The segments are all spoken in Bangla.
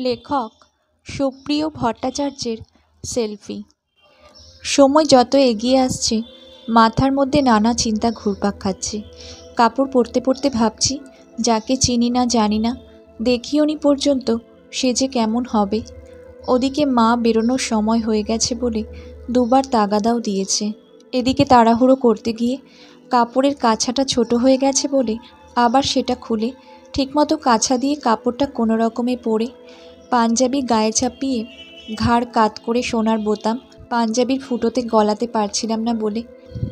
লেখক সুপ্রিয় ভট্টাচার্যের সেলফি। সময় যত এগিয়ে আসছে মাথার মধ্যে নানা চিন্তা ঘুরপাক খাচ্ছে। কাপড় পরতে পরতে ভাবছি, যাকে চিনি না জানি না দেখিওনি পর্যন্ত সে যে কেমন হবে। ওদিকে মা বেরোনোর সময় হয়ে গেছে বলে দুবার তাগাদাও দিয়েছে। এদিকে তাড়াহুড়ো করতে গিয়ে কাপড়ের কাছাটা ছোট হয়ে গেছে বলে আবার সেটা খুলে ঠিকমতো কাছা দিয়ে কাপড়টা কোনো রকমে পরে পাঞ্জাবি গায়ে চাপিয়ে ঘাড় কাত করে সোনার বোতাম পাঞ্জাবির ফুটোতে গলাতে পারছিলাম না বলে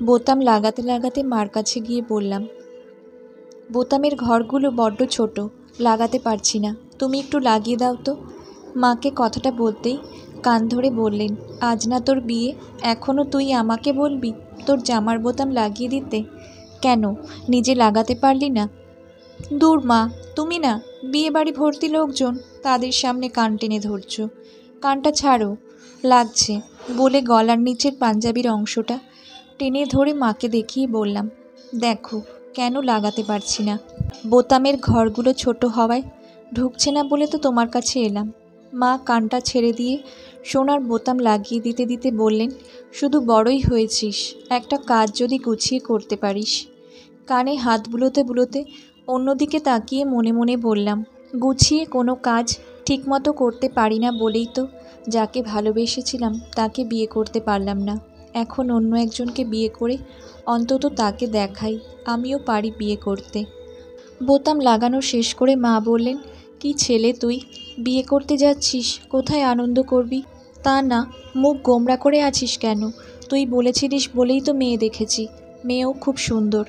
বোতাম লাগাতে লাগাতে মার কাছে গিয়ে বললাম, বোতামের ঘরগুলো বড্ড ছোট, লাগাতে পারছি না, তুমি একটু লাগিয়ে দাও তো। মাকে কথাটা বলতেই কান ধরে বললেন, আজ না তোর বিয়ে, এখনও তুই আমাকে বলবি তোর জামার বোতাম লাগিয়ে দিতে? কেন, নিজে লাগাতে পারলি না? দূর মা, তুমি না বিয়ে বাড়ি ভর্তি লোকজন, তাদের সামনে কান টেনে ধরছ। কানটা ছাড়ো, লাগছে বলে গলার নিচের পাঞ্জাবির অংশটা টেনে ধরে মাকে দেখিয়ে বললাম, দেখো কেন লাগাতে পারছি না। বোতামের ঘরগুলো ছোট হওয়ায় ঢুকছে না বলে তো তোমার কাছে এলাম। মা কানটা ছেড়ে দিয়ে সোনার বোতাম লাগিয়ে দিতে দিতে বললেন, শুধু বড়ই হয়েছিস, একটা কাজ যদি গুছিয়ে করতে পারিস। কানে হাত বুলোতে বুলোতে অন্যদিকে তাকিয়ে মনে মনে বললাম, গুছিয়ে কোনো কাজ ঠিকমতো করতে পারি না বলেই তো যাকে ভালোবেসেছিলাম তাকে বিয়ে করতে পারলাম না। এখন অন্য একজনকে বিয়ে করে অন্তত তাকে দেখাই আমিও পারি বিয়ে করতে। বোতাম লাগানো শেষ করে মা বললেন, কি ছেলে তুই, বিয়ে করতে যাচ্ছিস, কোথায় আনন্দ করবি? তা না, মুখ গোমড়া করে আছিস কেন? তুই বলেছিলিস বলেই তো মেয়ে দেখেছি, মেয়েও খুব সুন্দর,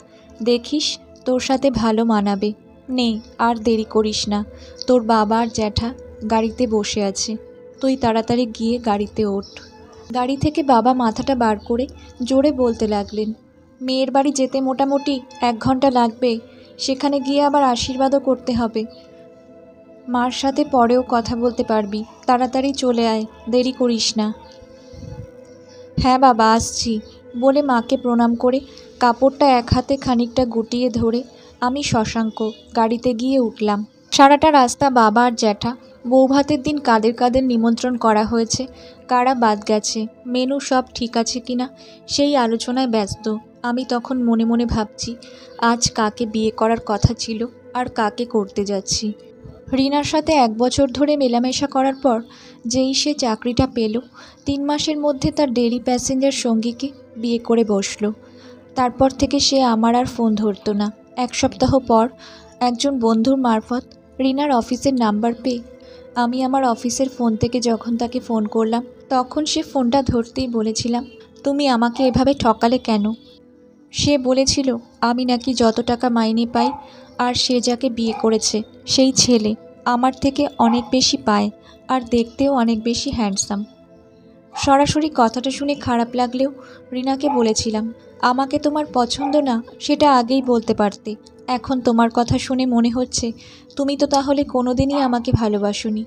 দেখিস তোর সাথে ভালো মানাবে। নে আর দেরি করিস না, তোর বাবা আর জ্যাঠা গাড়িতে বসে আছে, তুই তাড়াতাড়ি গিয়ে গাড়িতে ওঠ। গাড়ি থেকে বাবা মাথাটা বার করে জোরে বলতে লাগলেন, মেয়ের বাড়ি যেতে মোটামুটি 1 ঘন্টা লাগবে, সেখানে গিয়ে আবার আশীর্বাদও করতে হবে। মার সাথে পরেও কথা বলতে পারবি, তাড়াতাড়ি চলে আয়, দেরি করিস না। হ্যাঁ বাবা, আসছি বলে মাকে প্রণাম করে কাপড়টা এক হাতে খানিকটা গুটিয়ে ধরে আমি শশাঙ্ক গাড়িতে গিয়ে উঠলাম। সারাটা রাস্তা বাবা আর জ্যাঠা বৌভাতের দিন কাদের কাদের নিমন্ত্রণ করা হয়েছে, কারা বাদ গেছে, মেনু সব ঠিক আছে কিনা সেই আলোচনায় ব্যস্ত। আমি তখন মনে মনে ভাবছি, আজ কাকে বিয়ে করার কথা ছিল আর কাকে করতে যাচ্ছি। রিনার সাথে 1 বছর ধরে মেলামেশা করার পর যেই সে চাকরিটা পেল, 3 মাসের মধ্যে তার ডেইলি প্যাসেঞ্জার সঙ্গীকে বিয়ে করে বসলো। তারপর থেকে সে আমার আর ফোন ধরতো না। 1 সপ্তাহ পর একজন বন্ধুর মারফত রিনার অফিসের নাম্বার পেয়ে আমি আমার অফিসের ফোন থেকে যখন তাকে ফোন করলাম, তখন সে ফোনটা ধরতেই বলেছিলাম, তুমি আমাকে এভাবে ঠকালে কেন? সে বলেছিল আমি নাকি যত টাকা মাইনে পাই আর সে যাকে বিয়ে করেছে সেই ছেলে আমার থেকে অনেক বেশি পায় আর দেখতেও অনেক বেশি হ্যান্ডসাম। সরাসরি কথাটা শুনে খারাপ লাগলেও রিনাকে বলেছিলাম, আমাকে তোমার পছন্দ না সেটা আগেই বলতে পারতে। এখন তোমার কথা শুনে মনে হচ্ছে তুমি তো তাহলে কোনোদিনই আমাকে ভালোবাসোনি।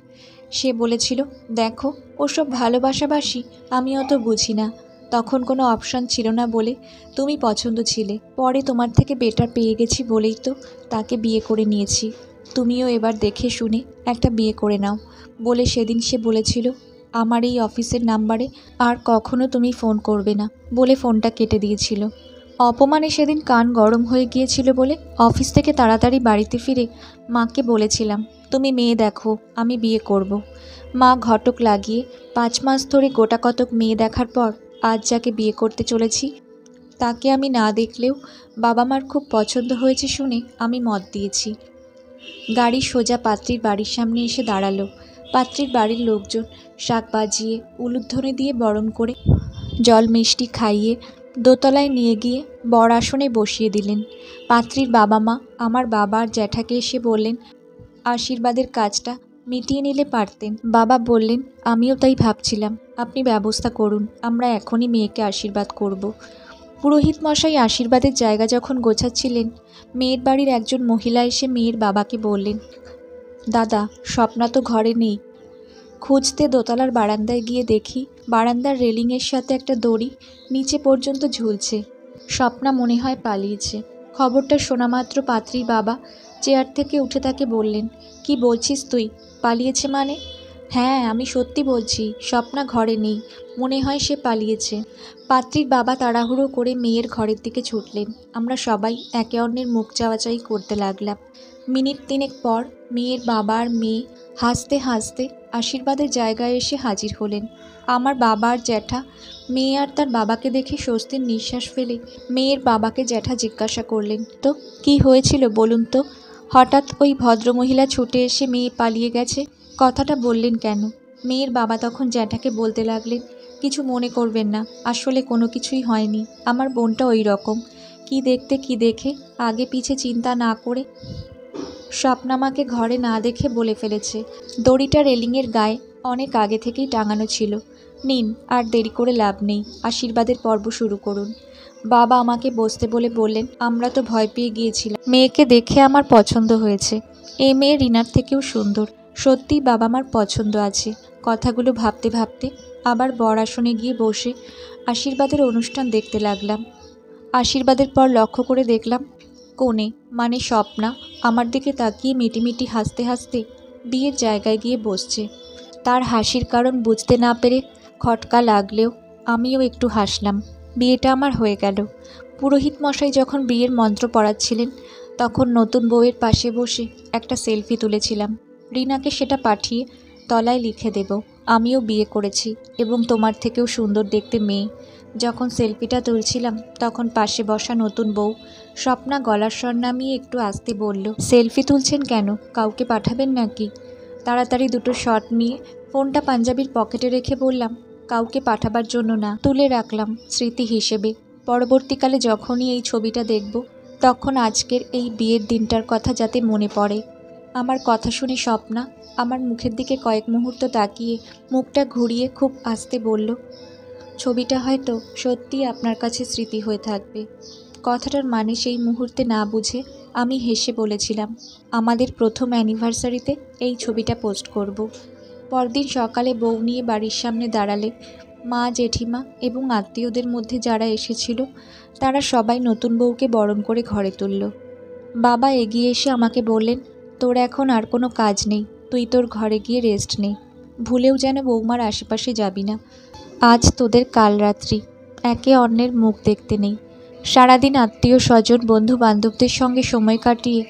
সে বলেছিল, দেখো ওসব ভালোবাসাবাসি আমি অত বুঝি না, তখন কোনো অপশান ছিল না বলে তুমি পছন্দ ছিলে, পরে তোমার থেকে বেটার পেয়ে গেছি বলেই তো তাকে বিয়ে করে নিয়েছি। তুমিও এবার দেখে শুনে একটা বিয়ে করে নাও বলে সেদিন সে বলেছিল, আমার এই অফিসের নাম্বারে আর কখনো তুমি ফোন করবে না বলে ফোনটা কেটে দিয়েছিল। অপমানে সেদিন কান গরম হয়ে গিয়েছিল বলে অফিস থেকে তাড়াতাড়ি বাড়িতে ফিরে মাকে বলেছিলাম, তুমি মেয়ে দেখো, আমি বিয়ে করব। মা ঘটক লাগিয়ে 5 মাস ধরে গোটা কতক মেয়ে দেখার পর আজ যাকে বিয়ে করতে চলেছি তাকে আমি না দেখলেও বাবা মার খুব পছন্দ হয়েছে শুনে আমি মত দিয়েছি। গাড়ি সোজা পাত্রীর বাড়ির সামনে এসে দাঁড়ালো। পাত্রীর বাড়ির লোকজন শাক বাজিয়ে উলুধ্বনি দিয়ে বরণ করে জল মিষ্টি খাইয়ে দোতলায় নিয়ে গিয়ে বর আসনে বসিয়ে দিলেন। পাত্রীর বাবা মা আমার বাবা আর জ্যাঠাকে এসে বললেন, আশীর্বাদের কাজটা মিটিয়ে নিলে পারতেন। বাবা বললেন, আমিও তাই ভাবছিলাম, আপনি ব্যবস্থা করুন, আমরা এখনই মেয়েকে আশীর্বাদ করব। পুরোহিত মশাই আশীর্বাদের জায়গা যখন গোছাচ্ছিলেন, মেয়ের বাড়ির একজন মহিলা এসে মেয়ের বাবাকে বললেন, দাদা স্বপ্না তো ঘরে নেই। খুঁজতে দোতলার বারান্দায় গিয়ে দেখি বারান্দার রেলিংয়ের সাথে একটা দড়ি নিচে পর্যন্ত ঝুলছে। স্বপ্না মনে হয় পালিয়েছে। খবরটা শোনা মাত্র পাত্রীর বাবা চেয়ার থেকে উঠে তাকে বললেন, কি বলছিস তুই, পালিয়েছে মানে? হ্যাঁ, আমি সত্যি বলছি, স্বপ্না ঘরে নেই। মনে হয় সে পালিয়েছে। পাত্রীর বাবা তাড়াহুড়ো করে মেয়ের ঘরের দিকে ছুটলেন। আমরা সবাই একে অন্যের মুখ চাওয়াচাই করতে লাগলাম। মিনিট তিনেক পর মেয়ের বাবা আর মেয়ে হাসতে হাসতে আশীর্বাদের জায়গায় এসে হাজির হলেন। আমার বাবা আর জ্যাঠা মেয়ে আর তার বাবাকে দেখে স্বস্তির নিঃশ্বাস ফেলে মেয়ের বাবাকে জ্যাঠা জিজ্ঞাসা করলেন, তো কি হয়েছিল বলুন তো? হঠাৎ ওই ভদ্রমহিলা ছুটে এসে মেয়ে পালিয়ে গেছে, কথাটা বললেন কেন? মেয়ের বাবা তখন জ্যাঠাকে বলতে লাগলেন, কিছু মনে করবেন না, আসলে কোনো কিছুই হয়নি। আমার বোনটা ওই রকম, কি দেখতে কি দেখে আগে পিছে চিন্তা না করে স্বপ্নামাকে ঘরে না দেখে বলে ফেলেছে। দড়িটা রেলিংয়ের গায়ে অনেক আগে থেকেই টাঙানো ছিল। নিন, আর দেরি করে লাভ নেই, আশীর্বাদের পর্ব শুরু করুন। বাবা আমাকে বসতে বলে বললেন, আমরা তো ভয় পেয়ে গিয়েছিলাম। মেয়েকে দেখে আমার পছন্দ হয়েছে। এই মেয়ে রিনার থেকেও সুন্দর। সত্যিই বাবা মার পছন্দ আছে। কথাগুলো ভাবতে ভাবতে আবার বর আসনে গিয়ে বসে আশীর্বাদের অনুষ্ঠান দেখতে লাগলাম। আশীর্বাদের পর লক্ষ্য করে দেখলাম কনে মানে স্বপ্না আমার দিকে তাকিয়ে মিটিমিটি হাসতে হাসতে বিয়ের জায়গায় গিয়ে বসছে। তার হাসির কারণ বুঝতে না পেরে খটকা লাগলেও আমিও একটু হাসলাম। বিয়েটা আমার হয়ে গেল। পুরোহিত মশাই যখন বিয়ের মন্ত্র পড়াচ্ছিলেন তখন নতুন বউয়ের পাশে বসে একটা সেলফি তুলেছিলাম। রিনাকে সেটা পাঠিয়ে তলায় লিখে দেব, আমিও বিয়ে করেছি এবং তোমার থেকেও সুন্দর দেখতে মেয়ে। যখন সেলফিটা তুলছিলাম তখন পাশে বসা নতুন বউ স্বপ্না গলার স্বর নামিয়ে একটু আসতে বলল, সেলফি তুলছেন কেন? কাউকে পাঠাবেন নাকি? তাড়াতাড়ি দুটো শট নিয়ে ফোনটা পাঞ্জাবির পকেটে রেখে বললাম, কাউকে পাঠাবার জন্য না, তুলে রাখলাম স্মৃতি হিসেবে। পরবর্তীকালে যখনই এই ছবিটা দেখব তখন আজকের এই বিয়ের দিনটার কথা যাতে মনে পড়ে। আমার কথা শুনে স্বপ্না আমার মুখের দিকে কয়েক মুহূর্ত তাকিয়ে মুখটা ঘুরিয়ে খুব আস্তে বলল, ছবিটা হয়তো সত্যিই আপনার কাছে স্মৃতি হয়ে থাকবে। কথাটার মানে সেই মুহূর্তে না বুঝে আমি হেসে বলেছিলাম, আমাদের প্রথম অ্যানিভার্সারিতে এই ছবিটা পোস্ট করব। পরদিন সকালে বউ নিয়ে বাড়ির সামনে দাঁড়ালে মা, জেঠিমা এবং আত্মীয়দের মধ্যে যারা এসেছিল তারা সবাই নতুন বউকে বরণ করে ঘরে তুলল। বাবা এগিয়ে এসে আমাকে বললেন, তোর এখন আর কোনো কাজ নেই, তুই তোর ঘরে গিয়ে রেস্ট নে। ভুলেও যেন বৌমার আশেপাশে যাবি না। আজ তোদের কাল রাত্রি, একে অন্যের মুখ দেখতে নেই। সারাদিন আত্মীয় স্বজন বন্ধু বান্ধবদের সঙ্গে সময় কাটিয়ে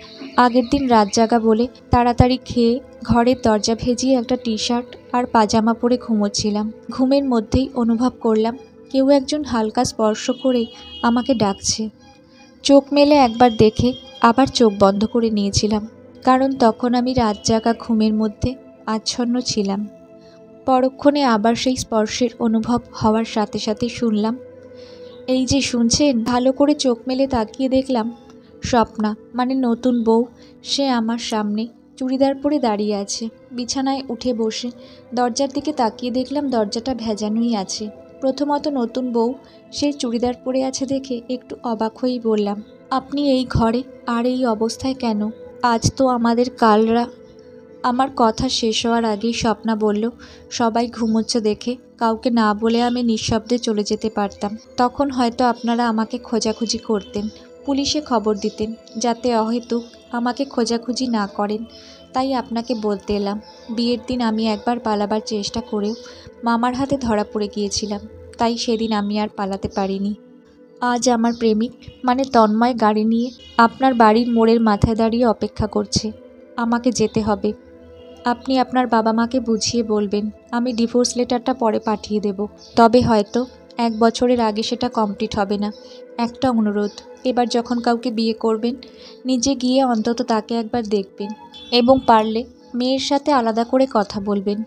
আগের দিন রাত জাগা বলে তাড়াতাড়ি খেয়ে ঘরের দরজা ভেজিয়ে একটা টি শার্ট আর পাজামা পরে ঘুমোচ্ছিলাম। ঘুমের মধ্যেই অনুভব করলাম কেউ একজন হালকা স্পর্শ করে আমাকে ডাকছে। চোখ মেলে একবার দেখে আবার চোখ বন্ধ করে নিয়েছিলাম, কারণ তখন আমি রাত জাগা ঘুমের মধ্যে আচ্ছন্ন ছিলাম। পরক্ষণে আবার সেই স্পর্শের অনুভব হওয়ার সাথে সাথে শুনলাম, এই যে শুনছেন। ভালো করে চোখ মেলে তাকিয়ে দেখলাম স্বপ্না মানে নতুন বউ, সে আমার সামনে চুড়িদার পরে দাঁড়িয়ে আছে। বিছানায় উঠে বসে দরজার দিকে তাকিয়ে দেখলাম দরজাটা ভেজানোই আছে। প্রথমত নতুন বউ সে চুড়িদার পরে আছে দেখে একটু অবাক হয়েই বললাম, আপনি এই ঘরে আর এই অবস্থায় কেন? আজ তো আমাদের কালরা। আমার কথা শেষ হওয়ার আগেই স্বপ্না বলল, সবাই ঘুমোচ্ছে দেখে কাউকে না বলে আমি নিঃশব্দে চলে যেতে পারতাম। তখন হয়তো আপনারা আমাকে খোঁজাখুঁজি করতেন, পুলিশে খবর দিতেন, যাতে অহেতুক আমাকে খোঁজাখুঁজি না করেন। তাই আপনাকে বলতে এলাম, বিয়ের দিন আমি একবার পালাবার চেষ্টা করেও মামার হাতে ধরা পড়ে গিয়েছিলাম, তাই সেদিন আমি আর পালাতে পারিনি। আজ আমার প্রেমিক মানে তন্ময় গাড়ি নিয়ে আপনার বাড়ির মোড়ের মাথায় দাঁড়িয়ে অপেক্ষা করছে। আমাকে যেতে হবে। আপনি আপনার বাবা মাকে বুঝিয়ে বলবেন আমি ডিভোর্স লেটারটা পরে পাঠিয়ে দেব, তবে হয়তো 1 বছরের আগে সেটা কমপ্লিট হবে না। একটা অনুরোধ, এবার যখন কাউকে বিয়ে করবেন নিজে গিয়ে অন্তত তাকে একবার দেখবেন এবং পারলে মেয়ের সাথে আলাদা করে কথা বলবেন।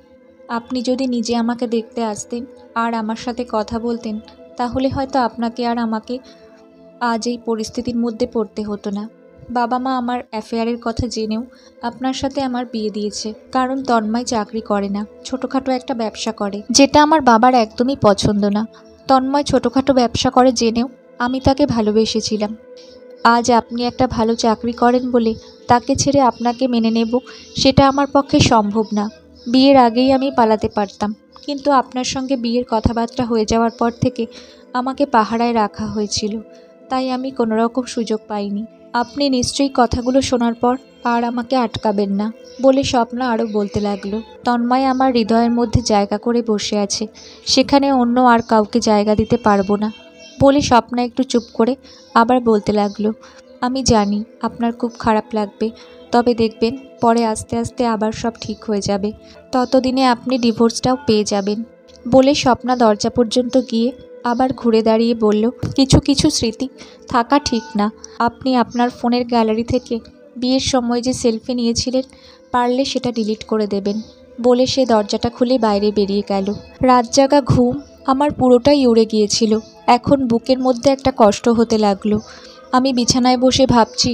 আপনি যদি নিজে আমাকে দেখতে আসতেন আর আমার সাথে কথা বলতেন তাহলে হয়তো আপনাকে আর আমাকে আজ এই পরিস্থিতির মধ্যে পড়তে হতো না। বাবা মা আমার অ্যাফেয়ারের কথা জেনেও আপনার সাথে আমার বিয়ে দিয়েছে, কারণ তন্ময় চাকরি করে না, ছোটোখাটো একটা ব্যবসা করে, যেটা আমার বাবার একদমই পছন্দ না। তন্ময় ছোটোখাটো ব্যবসা করে জেনেও আমি তাকে ভালোবেসেছিলাম। আজ আপনি একটা ভালো চাকরি করেন বলে তাকে ছেড়ে আপনাকে মেনে নেব, সেটা আমার পক্ষে সম্ভব না। বিয়ের আগেই আমি পালাতে পারতাম, কিন্তু আপনার সঙ্গে বিয়ের কথাবার্তা হয়ে যাওয়ার পর থেকে আমাকে পাহারায় রাখা হয়েছিল, তাই আমি কোনোরকম সুযোগ পাইনি। আপনি নিশ্চয়ই কথাগুলো শোনার পর আর আমাকে আটকাবেন না বলে স্বপ্না আরও বলতে লাগলো। তন্ময় আমার হৃদয়ের মধ্যে জায়গা করে বসে আছে, সেখানে অন্য আর কাউকে জায়গা দিতে পারবো না বলে স্বপ্না একটু চুপ করে আবার বলতে লাগলো, আমি জানি আপনার খুব খারাপ লাগবে, তবে দেখবেন পরে আস্তে আস্তে আবার সব ঠিক হয়ে যাবে, ততদিনে আপনি ডিভোর্সটাও পেয়ে যাবেন বলে স্বপ্না দরজা পর্যন্ত গিয়ে আবার ঘুরে দাঁড়িয়ে বলল, কিছু কিছু স্মৃতি থাকা ঠিক না। আপনি আপনার ফোনের গ্যালারি থেকে বিয়ের সময় যে সেলফি নিয়েছিলেন পারলে সেটা ডিলিট করে দেবেন বলে সে দরজাটা খুলে বাইরে বেরিয়ে গেল। রাত জাগা ঘুম আমার পুরোটাই উড়ে গিয়েছিল। এখন বুকের মধ্যে একটা কষ্ট হতে লাগলো। আমি বিছানায় বসে ভাবছি,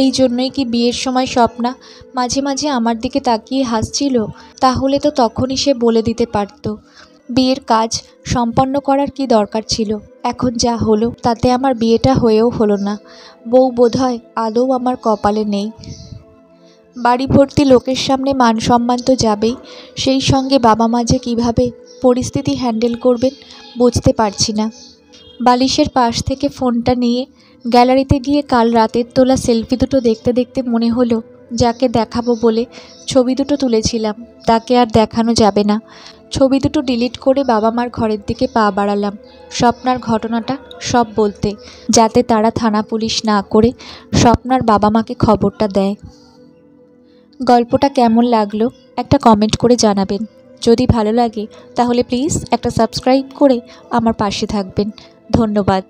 এই জন্যই কি বিয়ের সময় স্বপ্না মাঝে মাঝে আমার দিকে তাকিয়ে হাসছিল? তাহলে তো তখনই সে বলে দিতে পারত। বিয়ের কাজ সম্পন্ন করার কি দরকার ছিল? এখন যা হলো তাতে আমার বিয়েটা হয়েও হলো না। বউ বোধহয় আদৌ আমার কপালে নেই। বাড়ি ভর্তি লোকের সামনে মান সম্মান তো যাবেই, সেই সঙ্গে বাবা মা যে কীভাবে পরিস্থিতি হ্যান্ডেল করবেন বুঝতে পারছি না। বালিশের পাশ থেকে ফোনটা নিয়ে গ্যালারিতে গিয়ে কাল রাতের তোলা সেলফি দুটো দেখতে দেখতে মনে হলো, যাকে দেখাবো বলে ছবি দুটো তুলেছিলাম তাকে আর দেখানো যাবে না। ছবি দুটো ডিলিট করে বাবা মার ঘরের দিকে পা বাড়ালাম, স্বপ্নার ঘটনাটা সব বলতে, যাতে তারা থানা পুলিশ না করে স্বপ্নার বাবা মাকে খবরটা দেয়। গল্পটা কেমন লাগলো একটা কমেন্ট করে জানাবেন। যদি ভালো লাগে তাহলে প্লিজ একটা সাবস্ক্রাইব করে আমার পাশে থাকবেন। ধন্যবাদ।